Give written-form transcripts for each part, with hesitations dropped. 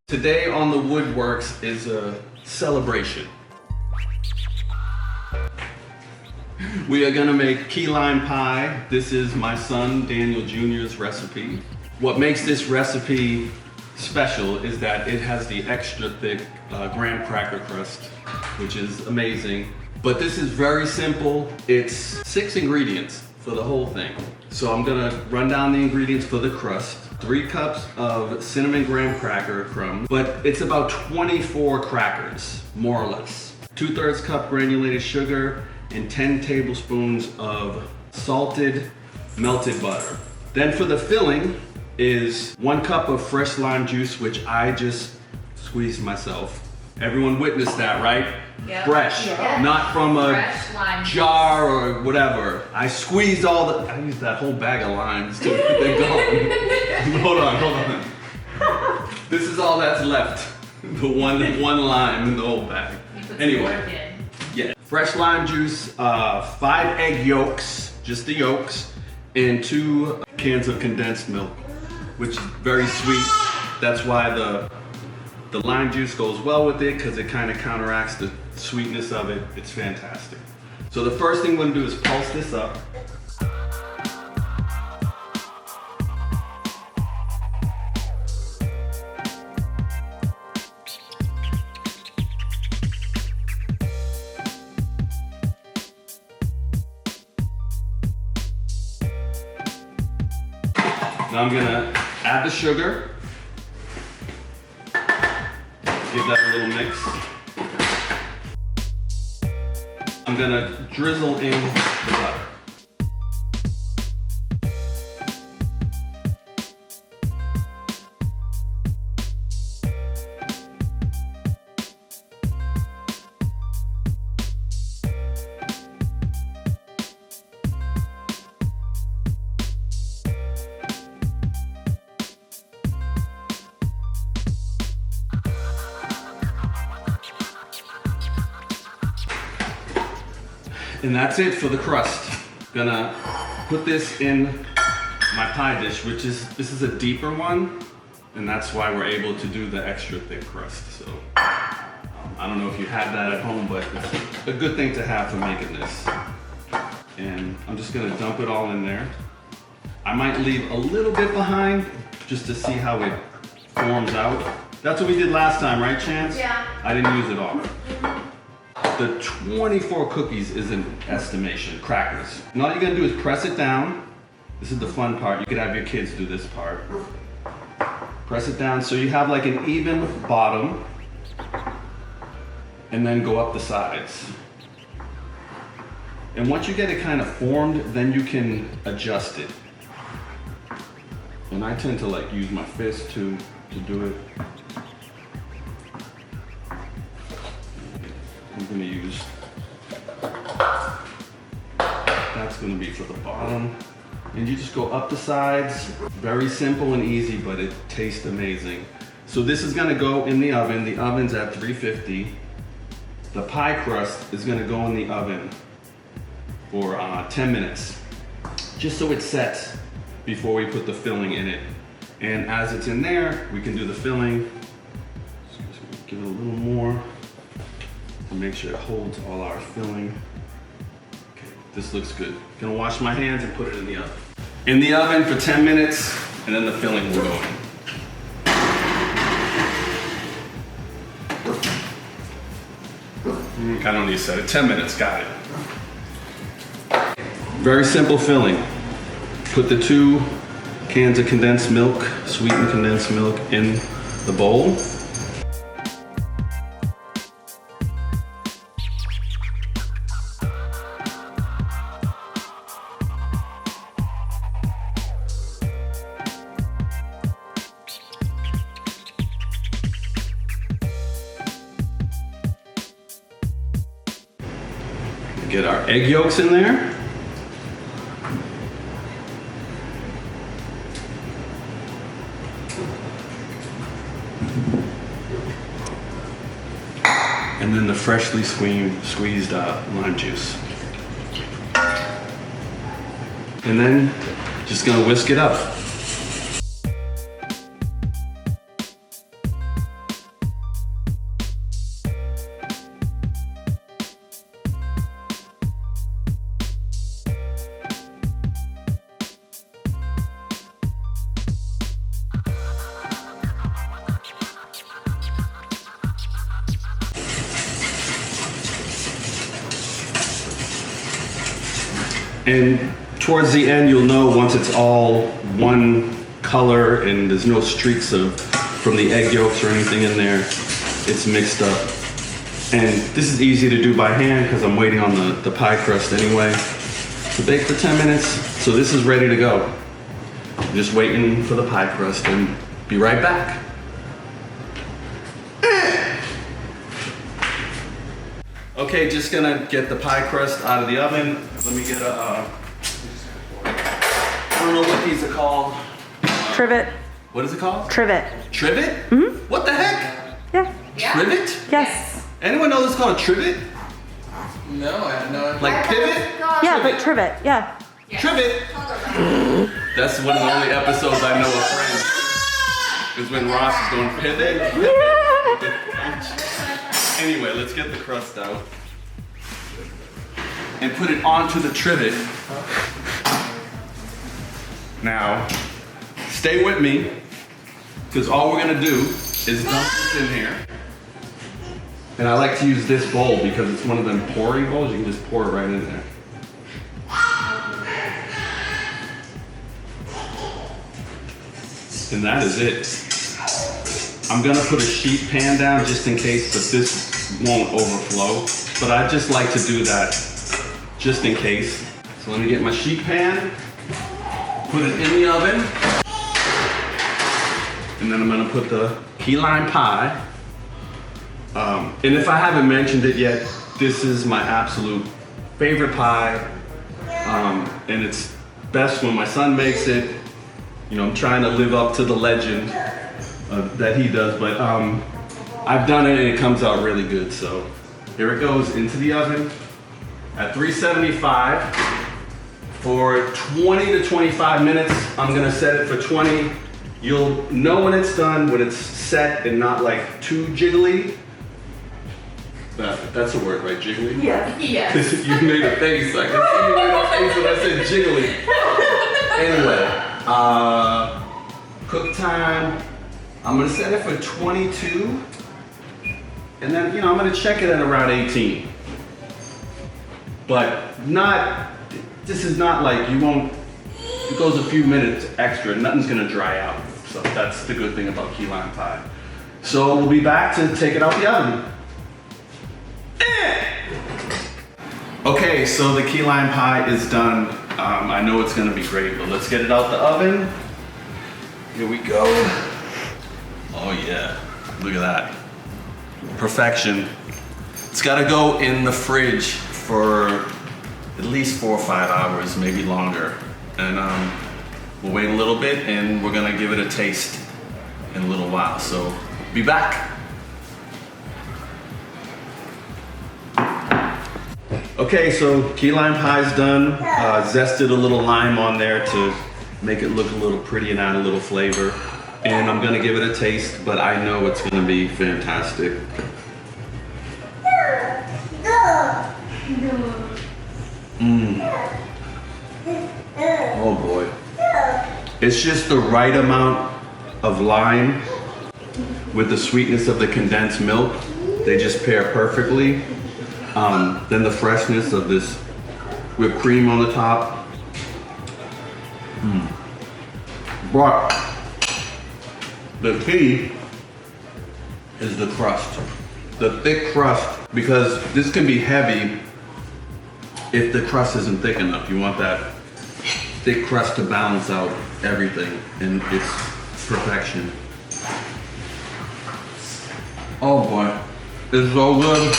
Today on the Woodworks is a celebration. We are gonna make key lime pie. This is my son Daniel Jr.'s recipe. What makes this recipe special is that it has the extra thick graham cracker crust, which is amazing. But this is very simple. It's 6 ingredients for the whole thing. So I'm gonna run down the ingredients for the crust. 3 cups of cinnamon graham cracker crumbs, but it's about 24 crackers, more or less. 2/3 cup granulated sugar and 10 tablespoons of salted melted butter. Then for the filling is 1 cup of fresh lime juice, which I just squeezed myself. Everyone witnessed that, right? Yep. Fresh, Yeah. not from a Fresh lime jar or whatever. I squeezed I used that whole bag of limes too. They're gone. Hold on. This is all that's left. The one lime in the whole bag. Anyway, yeah. Fresh lime juice, 5 egg yolks, just the yolks, and 2 cans of condensed milk, which is very sweet. That's why the lime juice goes well with it, because it kind of counteracts the sweetness of it. It's fantastic. So the first thing we're gonna do is pulse this up. Now I'm gonna add the sugar. Give that a little mix. I'm gonna drizzle in the butter. And that's it for the crust. Gonna put this in my pie dish, this is a deeper one, and that's why we're able to do the extra thick crust. So I don't know if you have that at home, but it's a good thing to have for making this. And I'm just gonna dump it all in there. I might leave a little bit behind just to see how it forms out. That's what we did last time, right, Chance? Yeah. I didn't use it all. The 24 cookies is an estimation, crackers. And all you're gonna do is press it down. This is the fun part. You could have your kids do this part. Press it down so you have like an even bottom, and then go up the sides. And once you get it kind of formed, then you can adjust it. And I tend to like use my fist to do it. I'm gonna use, that's gonna be for the bottom. And you just go up the sides. Very simple and easy, but it tastes amazing. So this is gonna go in the oven. The oven's at 350. The pie crust is gonna go in the oven for 10 minutes, just so it sets before we put the filling in it. And as it's in there, we can do the filling. Give it a little more to make sure it holds all our filling. Okay, this looks good. Gonna wash my hands and put it in the oven. In the oven for 10 minutes, and then the filling will go in. I don't need to set it. 10 minutes, got it. Very simple filling. Put the 2 cans of condensed milk, sweetened condensed milk, in the bowl. Get our egg yolks in there. And then the freshly squeezed lime juice. And then just gonna whisk it up. And towards the end, you'll know once it's all one color and there's no streaks from the egg yolks or anything in there, it's mixed up. And this is easy to do by hand because I'm waiting on the pie crust anyway to bake for 10 minutes. So this is ready to go. I'm just waiting for the pie crust and be right back. Okay, just gonna get the pie crust out of the oven. Let me get I don't know what these are called. Trivet. What is it called? Trivet. Trivet? Mm-hmm. What the heck? Yeah. Trivet? Yes. Anyone know this is called a trivet? No, I had no idea. Like pivot? Yeah, but trivet. Yeah. Trivet? That's one of the only episodes I know of Friends. Is when Ross is going pivot. Anyway, let's get the crust out. And put it onto the trivet. Now, stay with me, because all we're gonna do is dump this in here. And I like to use this bowl because it's one of them pouring bowls. You can just pour it right in there. And that is it. I'm gonna put a sheet pan down just in case, but this won't overflow. But I just like to do that just in case. So let me get my sheet pan, put it in the oven, and then I'm gonna put the key lime pie. And if I haven't mentioned it yet, this is my absolute favorite pie. And it's best when my son makes it. You know, I'm trying to live up to the legend that he does, but I've done it and it comes out really good. So here it goes into the oven at 375 for 20 to 25 minutes. I'm gonna set it for 20. You'll know when it's done, when it's set and not like too jiggly. That's a word, right? Jiggly? Yeah. Yes. You made a face. I can see you made a face when I said jiggly. Anyway, cook time. I'm gonna set it for 22. And then, you know, I'm gonna check it at around 18. But this is not like it goes a few minutes extra, nothing's gonna dry out. So that's the good thing about key lime pie. So we'll be back to take it out the oven. Okay, so the key lime pie is done. I know it's gonna be great, but let's get it out the oven. Here we go. Oh yeah, look at that. Perfection. It's gotta go in the fridge for at least 4 or 5 hours, maybe longer. And we'll wait a little bit and we're gonna give it a taste in a little while. So be back. Okay, so key lime pie's done. Zested a little lime on there to make it look a little pretty and add a little flavor. And I'm gonna give it a taste, but I know it's gonna be fantastic. Oh boy. It's just the right amount of lime with the sweetness of the condensed milk. They just pair perfectly. Then the freshness of this whipped cream on the top. But the key is the crust. The thick crust, because this can be heavy if the crust isn't thick enough. You want that thick crust to balance out everything, and it's perfection. Oh boy, it's so good.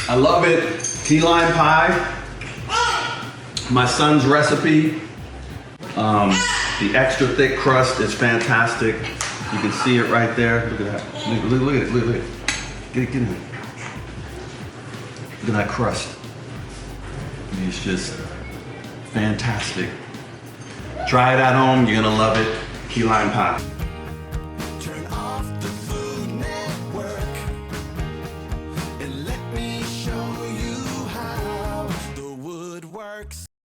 I love it. Key lime pie. My son's recipe. The extra thick crust is fantastic. You can see it right there. Look at that. Look at it. Look at it. Get it. Look at that crust. It's just fantastic. Try it at home. You're gonna love it. Key lime pie.